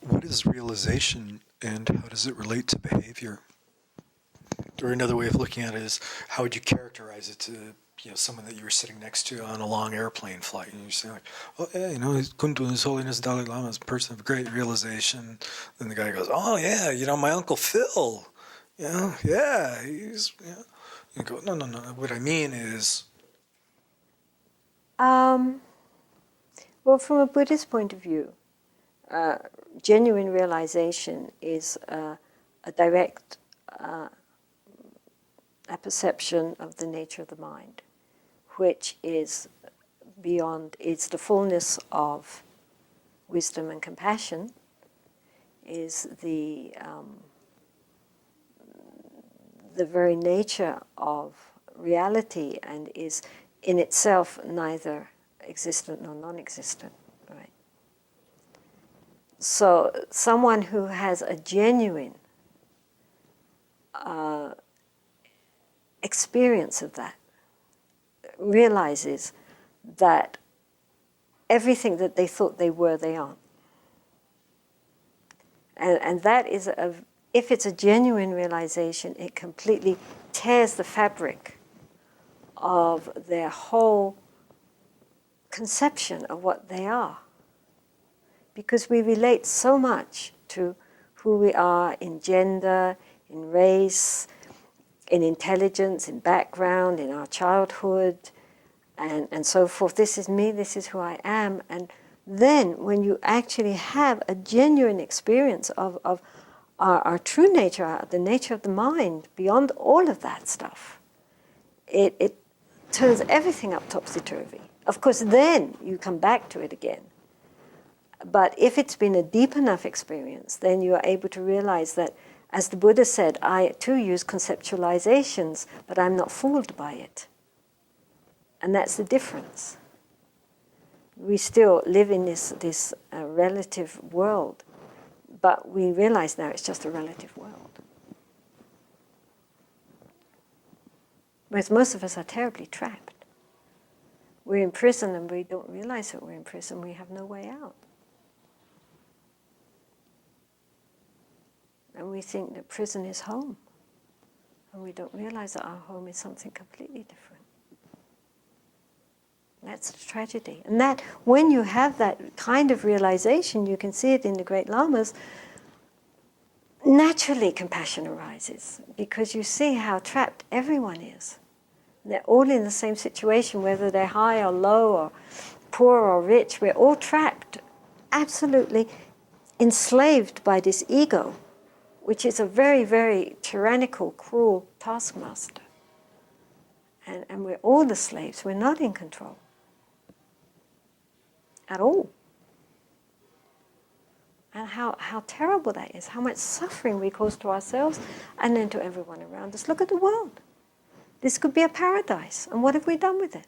What is realization and how does it relate to behavior? Or another way of looking at it is, how would you characterize it to someone that you were sitting next to on a long airplane flight, and you're saying like, "Oh yeah, Kuntu, His Holiness Dalai Lama is a person of great realization." Then the guy goes, "Oh yeah, my Uncle Phil, yeah, he's yeah." You go, "No, no, no. What I mean is." Well, from a Buddhist point of view, genuine realization is a direct a perception of the nature of the mind, which is beyond, it's the fullness of wisdom and compassion, is the very nature of reality, and is in itself neither existent nor non-existent, right? So someone who has a genuine experience of that realizes that everything that they thought they were, they aren't. And that is, if it's a genuine realization, it completely tears the fabric of their whole conception of what they are. Because we relate so much to who we are in gender, in race, in intelligence, in background, in our childhood, and so forth. This is me, this is who I am. And then when you actually have a genuine experience of our true nature, the nature of the mind, beyond all of that stuff, it turns everything up topsy-turvy. Of course, then you come back to it again. But if it's been a deep enough experience, then you are able to realize that, as the Buddha said, I too use conceptualizations, but I'm not fooled by it. And that's the difference. We still live in this relative world, but we realize now it's just a relative world. Whereas most of us are terribly trapped. We're in prison and we don't realize that we're in prison. We have no way out. And we think that prison is home. And we don't realize that our home is something completely different. That's the tragedy. And that, when you have that kind of realization, you can see it in the great lamas, naturally compassion arises, because you see how trapped everyone is. They're all in the same situation, whether they're high or low or poor or rich. We're all trapped, absolutely enslaved by this ego, which is a very, very tyrannical, cruel taskmaster. And we're all the slaves. We're not in control at all. And how terrible that is, how much suffering we cause to ourselves and then to everyone around us. Look at the world. This could be a paradise, and what have we done with it?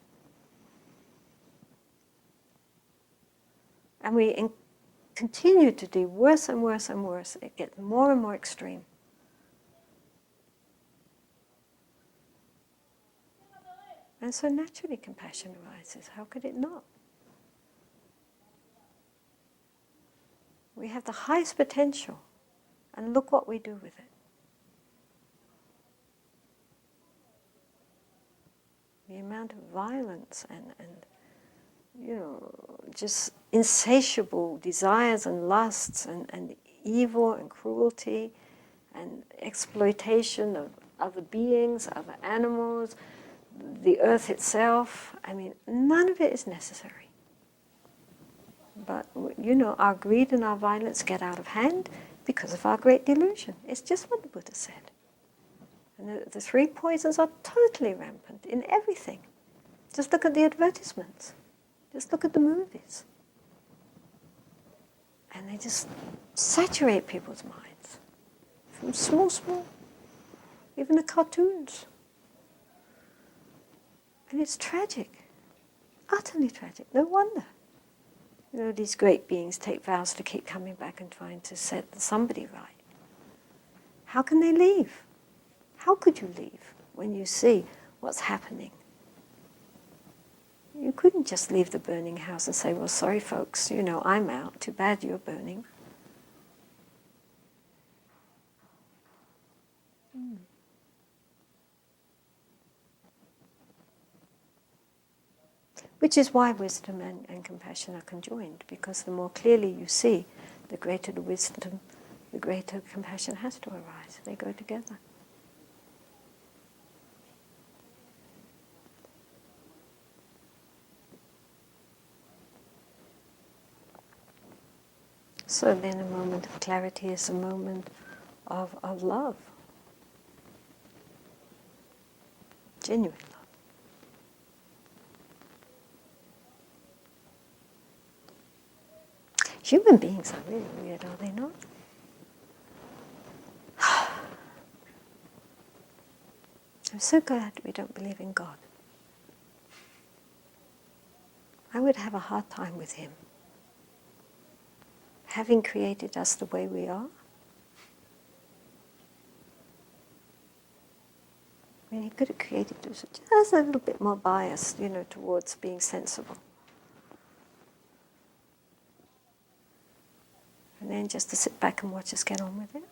And we continue to do worse and worse and worse. It gets more and more extreme. And so naturally compassion arises. How could it not? We have the highest potential, and look what we do with it. The amount of violence and just insatiable desires and lusts and evil and cruelty and exploitation of other beings, other animals, the earth itself. I mean, none of it is necessary. But, our greed and our violence get out of hand because of our great delusion. It's just what the Buddha said. And the three poisons are totally rampant in everything. Just look at the advertisements. Just look at the movies. And they just saturate people's minds. From small, even the cartoons. And it's tragic. Utterly tragic. No wonder. These great beings take vows to keep coming back and trying to set somebody right. How can they leave? How could you leave when you see what's happening? You couldn't just leave the burning house and say, well, sorry folks, I'm out. Too bad you're burning. Which is why wisdom and compassion are conjoined, because the more clearly you see, the greater the wisdom, the greater compassion has to arise. They go together. So then a moment of clarity is a moment of love. Genuine love. Human beings are really weird, are they not? I'm so glad we don't believe in God. I would have a hard time with him. Having created us the way we are, I mean, he could have created us just a little bit more biased, towards being sensible. And then just to sit back and watch us get on with it.